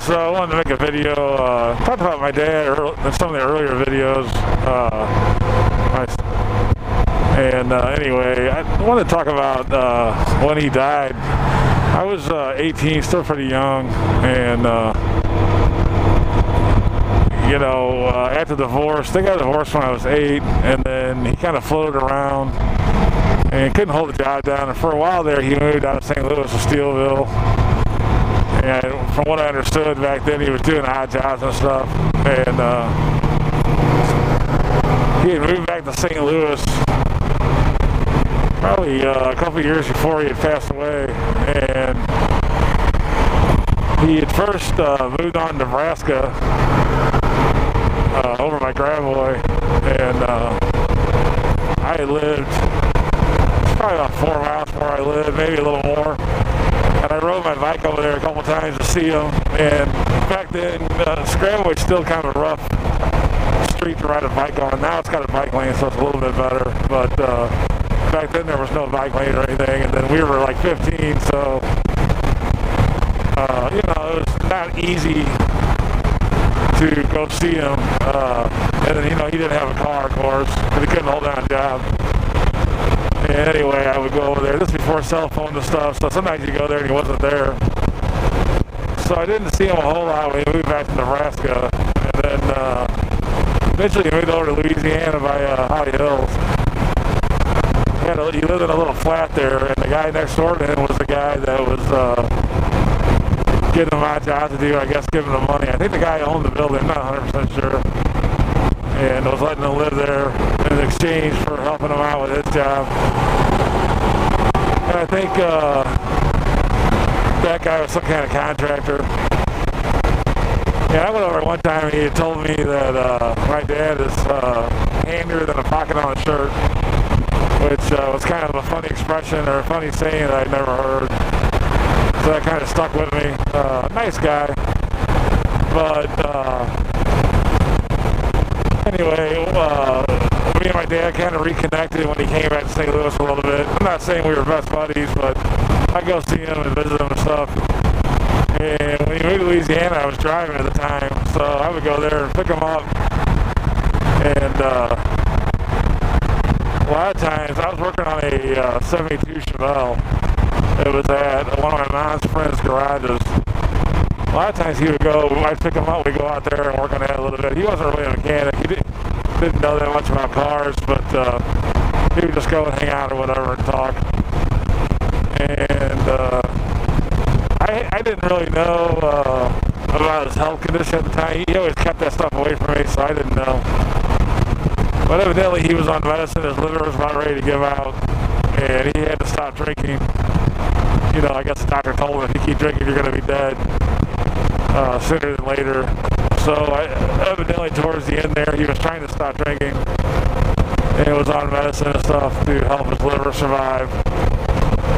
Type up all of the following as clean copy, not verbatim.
So I wanted to make a video, talk about my dad in some of the earlier videos. Anyway, I wanted to talk about when he died. I was 18, still pretty young, and after divorce, they got divorced when I was 8, and then he kind of floated around and couldn't hold the job down. And for a while there, he moved out of St. Louis to Steelville. And from what I understood back then, he was doing odd jobs and stuff. And he had moved back to St. Louis probably a couple years before he had passed away. And he had first moved on to Nebraska over my grandboy. And I had lived probably about 4 miles from where I lived, maybe a little more. And I rode my bike over there a couple times to see him. And back then, Scramble was still kind of a rough street to ride a bike on. Now it's got a bike lane, so it's a little bit better. But back then there was no bike lane or anything. And then we were like 15, so it was not easy to go see him. And then he didn't have a car, of course, because he couldn't hold down a job. And anyway, I would go over there. This before cell phones and stuff, so sometimes you go there and he wasn't there. So I didn't see him a whole lot when he moved back to Nebraska. And then eventually he moved over to Louisiana by Holly Hills. He lived in a little flat there, and the guy next door to him was the guy that was getting him my job to do, I guess, giving him money. I think the guy owned the building, I'm not 100% sure. And was letting him live there in exchange for helping him out with his job. And I think that guy was some kind of contractor. And I went over one time and he had told me that my dad is handier than a pocket on a shirt, which was kind of a funny expression or a funny saying that I'd never heard. So that kind of stuck with me. Nice guy. But anyway, me and my dad kind of reconnected when he came back to St. Louis a little bit. I'm not saying we were best buddies, but I'd go see him and visit him and stuff. And when he moved to Louisiana, I was driving at the time, so I would go there and pick him up. And a lot of times, I was working on a 72 Chevelle. It was at one of my mom's friend's garages. A lot of times he would go, I'd pick him up, we'd go out there and work on that a little bit. He wasn't really a mechanic. He didn't know that much about cars, but he would just go and hang out or whatever and talk. And I didn't really know about his health condition at the time. He always kept that stuff away from me, so I didn't know. But evidently he was on medicine, his liver was about ready to give out, and he had to stop drinking. I guess the doctor told him if you keep drinking, you're going to be dead sooner than later. So evidently towards the end there, he was trying to stop drinking and was on medicine and stuff to help his liver survive.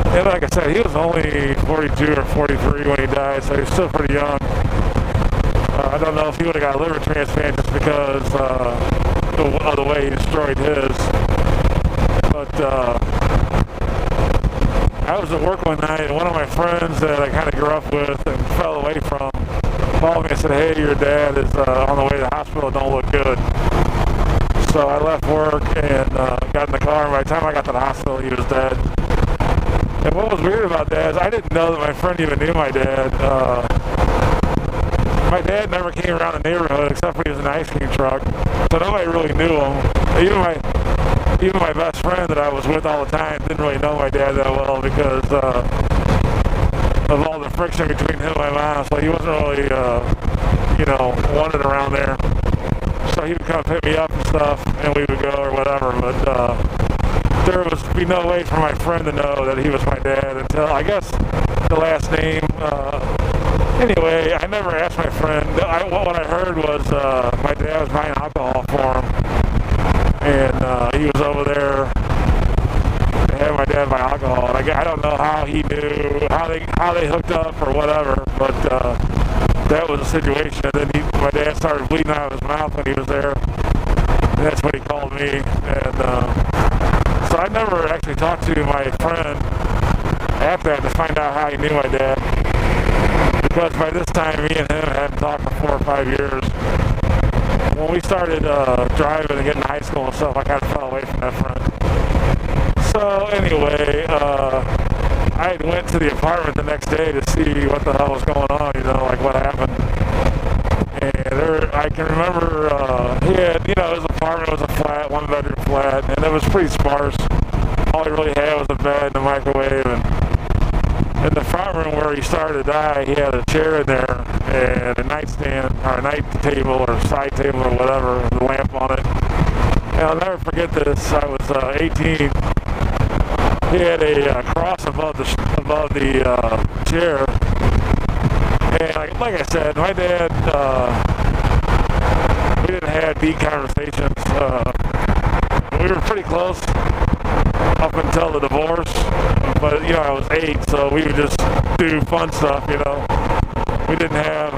And like I said, he was only 42 or 43 when he died, so he was still pretty young. I don't know if he would have got a liver transplant just because of the way he destroyed his. But I was at work one night, and one of my friends that I kind of grew up with and fell away from called me and said, "Hey, your dad is on the way to the hospital, don't look good." So I left work and got in the car, and by the time I got to the hospital, he was dead. And what was weird about that is I didn't know that my friend even knew my dad. My dad never came around the neighborhood except when he was in an ice cream truck, so nobody really knew him. Even my best friend that I was with all the time didn't really know my dad that well because of all the friction between him and my mom, so he wasn't really, wanted around there. So he would come pick me up and stuff, and we would go or whatever, but there would be no way for my friend to know that he was my dad until, I guess, the last name. Anyway, I never asked my friend. What I heard was my dad was buying alcohol for him, and he was over there to have my dad buy alcohol. And I don't know how he knew, how they hooked up or whatever, but that was the situation. And then my dad started bleeding out of his mouth when he was there, and that's when he called me. And so I never actually talked to my friend after that to find out how he knew my dad, because by this time me and him hadn't talked for 4 or 5 years. When we started driving and getting to high school and stuff, I kind of fell away from that friend. So anyway, I went to the apartment the next day to see what the hell was going on, you know, like what happened. And I can remember he had, you know, his apartment was a flat, 1-bedroom flat, and it was pretty sparse. All he really had was a bed and a microwave, and in the front room where he started to die, he had a chair in there and a nightstand, or a night table, or side table, or whatever, with a lamp on it. And I'll never forget this. I was 18. He had a cross above the chair. And like I said, my dad, we didn't have deep conversations. We were pretty close up until the divorce, but you know, I was 8, so we would just do fun stuff, you know. We didn't have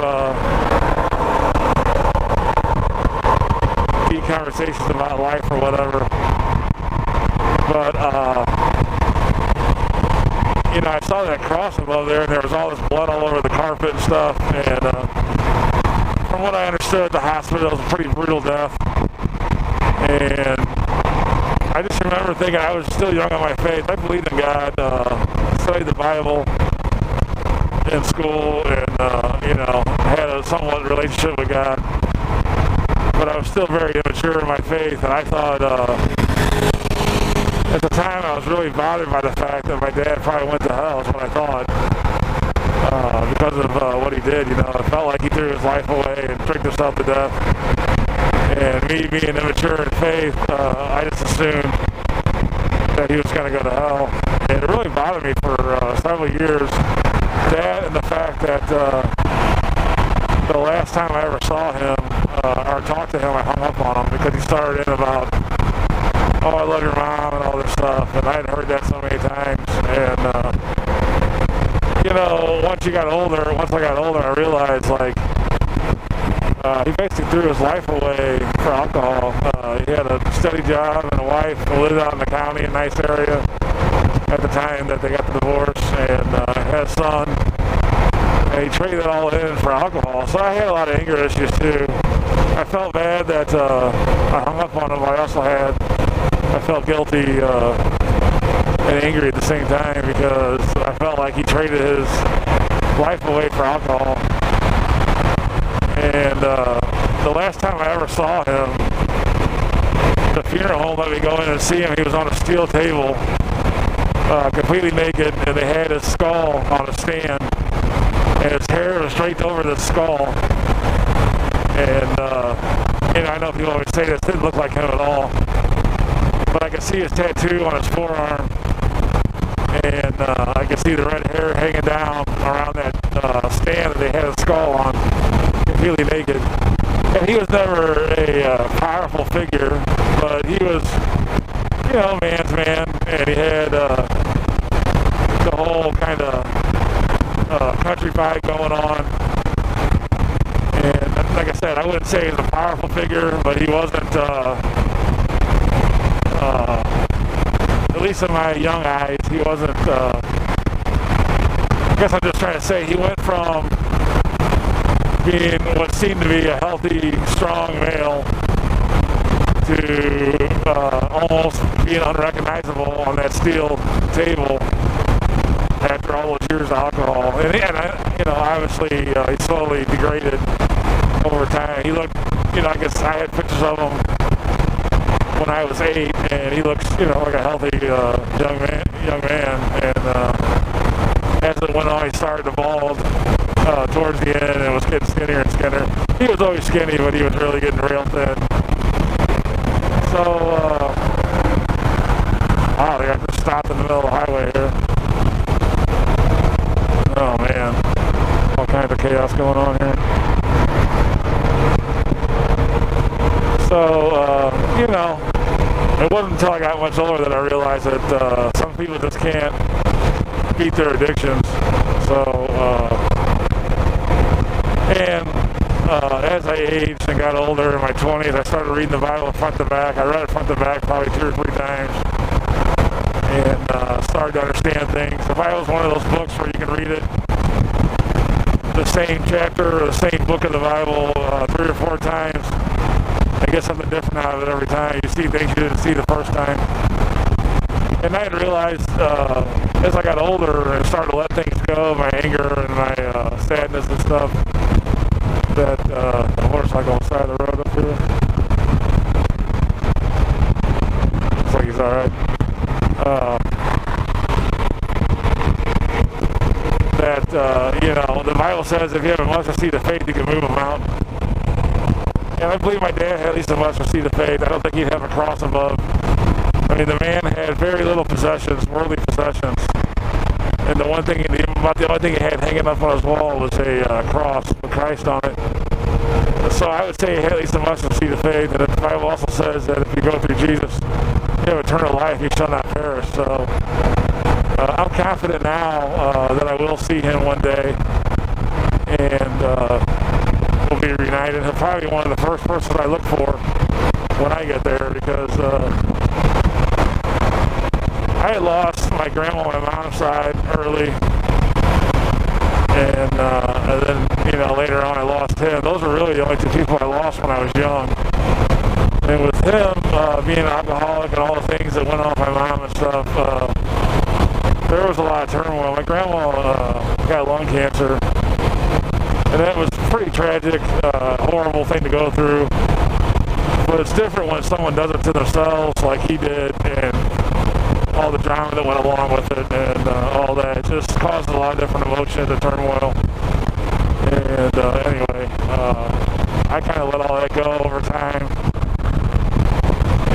deep conversations about life or whatever. But you know, I saw that cross above there, and there was all this blood all over the carpet and stuff. And from what I understood at the hospital, it was a pretty brutal death. And I just remember thinking, I was still young on my faith. I believed in God, studied the Bible in school, and you know, had a somewhat relationship with God. But I was still very immature in my faith, and I thought, at the time, I was really bothered by the fact that my dad probably went to hell, is what I thought, because of what he did, you know. It felt like he threw his life away and drank himself to death. And me being immature in faith, I just assumed that he was going to go to hell. And it really bothered me for several years. That and the fact that the last time I ever saw him or talked to him, I hung up on him because he started in about, oh, I love your mom and all this stuff. And I had heard that so many times. And, you know, once I got older, I realized, like, he basically threw his life away for alcohol. He had a steady job and a wife and lived out in the county, a nice area at the time that they got the divorce, and had a son. And he traded it all in for alcohol. So I had a lot of anger issues too. I felt bad that I hung up on him. I felt guilty and angry at the same time because I felt like he traded his life away for alcohol. And the last time I ever saw him, the funeral home let me go in and see him. He was on a steel table, completely naked, and they had his skull on a stand, and his hair was draped over the skull. And I know people always say this didn't look like him at all, but I could see his tattoo on his forearm, and I could see the red hair hanging down around that stand that they had his skull on, completely naked. And he was never a powerful figure, but he was, you know, man's man, and he had the whole kind of country vibe going on. And like I said, I wouldn't say he was a powerful figure, but he wasn't, at least in my young eyes, he wasn't, I guess I'm just trying to say, he went from being what seemed to be a healthy, strong male to almost being unrecognizable on that steel table after all those years of alcohol. And you know, obviously, he slowly degraded over time. He looked, you know, I guess I had pictures of him when I was 8, and he looks, you know, like a healthy young man. And as it went on, he started to bald towards the end, and was getting skinnier and skinnier. He was always skinny, but he was really getting real thin. So, wow, they got to stop in the middle of the highway here. Oh man, all kinds of chaos going on here. So, you know, it wasn't until I got much older that I realized that some people just can't beat their addictions. So, as I aged and got older in my 20s, I started reading the Bible front to back. I read it front to back probably 2 or 3 times, and started to understand things. The Bible is one of those books where you can read it the same chapter or the same book of the Bible 3 or 4 times, I get something different out of it every time. You see things you didn't see the first time. And I had realized as I got older and started to let things go, my anger and my sadness and stuff, that the motorcycle on the side of the road up here. Looks like he's alright. The Bible says if you have a mustard seed of faith, you can move a mountain. And I believe my dad had at least a mustard seed of faith. I don't think he'd have a cross above. I mean, the man had very little possessions, worldly possessions. And the only thing he had hanging up on his wall was a cross with Christ on it. So I would say he had at least a mustard seed of faith. And the Bible also says that if you go through Jesus, you have eternal life, you shall not perish. So I'm confident now that I will see him one day, and we'll be reunited. He'll probably be one of the first persons I look for when I get there, because I had lost my grandma on my mom's side early, and then later on I lost him. Those were really the only 2 people I lost when I was young. And with him being an alcoholic and all the things that went on with my mom and stuff, there was a lot of turmoil. My grandma got lung cancer, and that was a pretty tragic, horrible thing to go through. But it's different when someone does it to themselves like he did, and all the drama that went along with it, and all that. It just caused a lot of different emotions and turmoil. And anyway, I kind of let all that go over time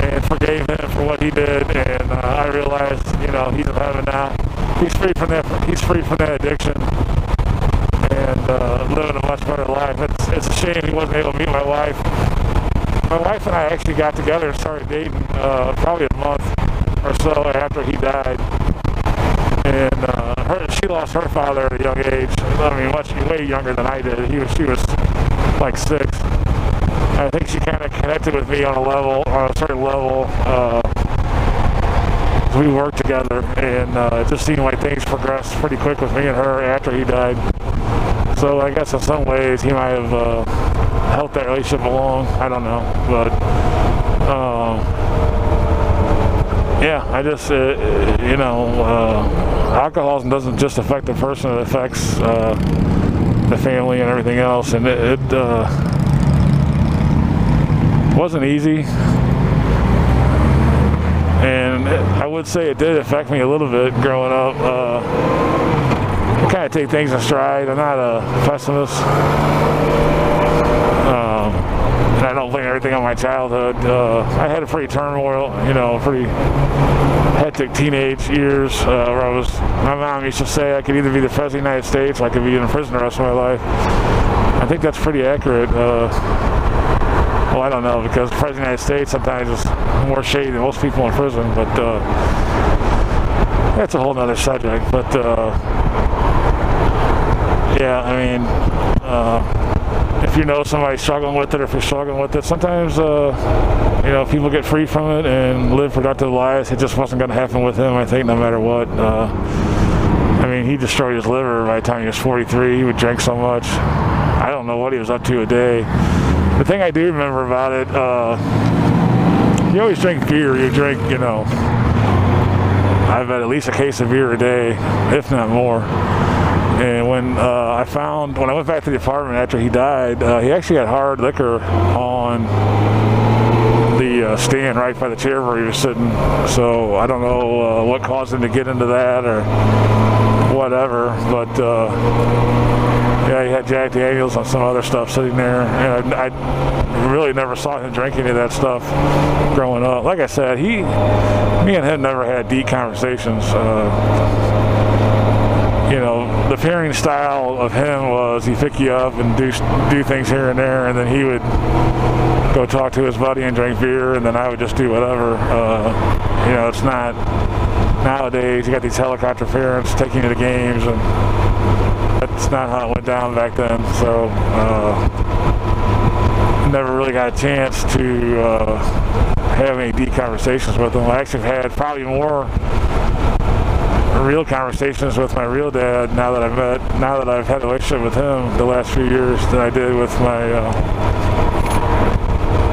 and forgave him for what he did, and I realized, he's in heaven now. He's free from that addiction, and living a much better life. It's a shame he wasn't able to meet my wife. My wife and I actually got together and started dating probably a month or so after he died. And she lost her father at a young age. I mean, way younger than I did. She was like 6. I think she kind of connected with me on a certain level. We worked together, and it just seemed like things progressed pretty quick with me and her after he died. So I guess in some ways he might have helped that relationship along. I don't know, but I just alcoholism doesn't just affect the person; it affects the family and everything else, and it wasn't easy. And I would say it did affect me a little bit growing up. I kind of take things in stride. I'm not a pessimist. And I don't blame everything on my childhood. I had a pretty pretty hectic teenage years where my mom used to say I could either be the President of the United States or I could be in prison the rest of my life. I think that's pretty accurate. Well, I don't know, because the President of the United States sometimes is more shady than most people in prison, but that's a whole nother subject. But if you know somebody struggling with it, or if you're struggling with it, sometimes people get free from it and live productive lives. It just wasn't going to happen with him, I think, no matter what. He destroyed his liver by the time he was 43. He would drink so much. I don't know what he was up to a day. The thing I do remember about it, you always drink beer. You drink, I've had at least a case of beer a day, if not more. And when I went back to the apartment after he died, he actually had hard liquor on the stand right by the chair where he was sitting. So I don't know what caused him to get into that or whatever, but he had Jack Daniels and some other stuff sitting there, and I really never saw him drink any of that stuff growing up. Like I said, me and him never had deep conversations. The parenting style of him was he'd pick you up and do things here and there, and then he would go talk to his buddy and drink beer, and then I would just do whatever. It's not nowadays. You got these helicopter parents taking you to games, and that's not how it went down back then. So never really got a chance to have any deep conversations with him. I actually had probably more real conversations with my real dad now that I've had a relationship with him the last few years than I did with my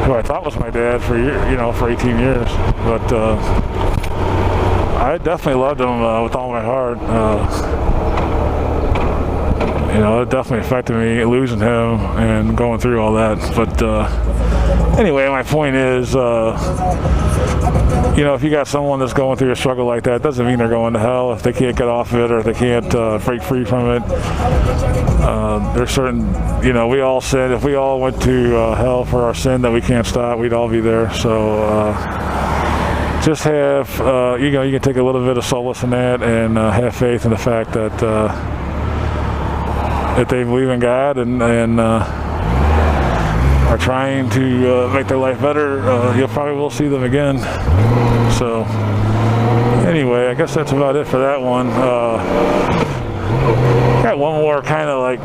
who I thought was my dad for for 18 years. But I definitely loved him with all my heart. It definitely affected me losing him and going through all that. But anyway, my point is, if you got someone that's going through a struggle like that, doesn't mean they're going to hell if they can't get off of it or if they can't break free from it. There's certain, we all sin. If we all went to hell for our sin that we can't stop, we'd all be there. So just have, you can take a little bit of solace in that and have faith in the fact that if they believe in God and are trying to make their life better, you probably will see them again. So anyway, I guess that's about it for that one. Got one more kind of like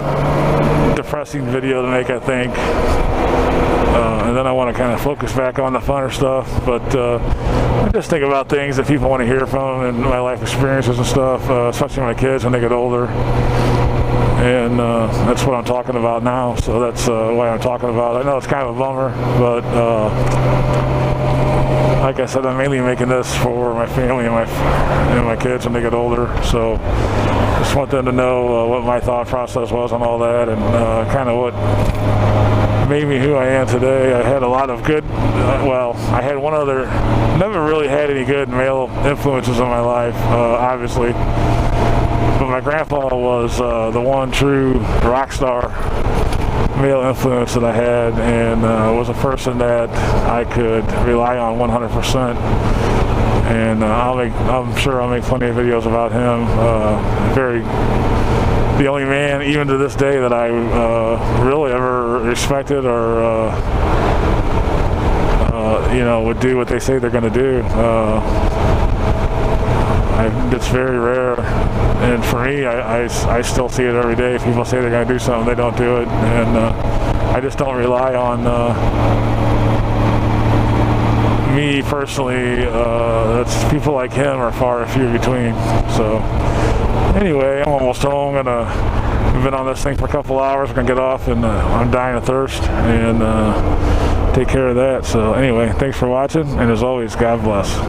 depressing video to make, I think, and then I want to kind of focus back on the funner stuff. But I just think about things that people want to hear from and my life experiences and stuff, especially my kids when they get older. And that's what I'm talking about now, so that's why I'm talking about it. I know it's kind of a bummer, but like I said, I'm mainly making this for my family and my kids when they get older. So just want them to know what my thought process was on all that and kind of what made me who I am today. I had a lot of good, I had one other, never really had any good male influences in my life, obviously. But my grandpa was the one true rock star male influence that I had, and was a person that I could rely on 100%. And I'm sure I'll make plenty of videos about him. The only man, even to this day, that I really ever respected or would do what they say they're going to do. It's very rare, and for me, I still see it every day. If people say they're going to do something, they don't do it, and I just don't rely on me personally. That's people like him are far and few between. So anyway, I'm almost home. I've been on this thing for a couple hours. I'm gonna get off, and I'm dying of thirst, and take care of that. So anyway, thanks for watching, and as always, God bless.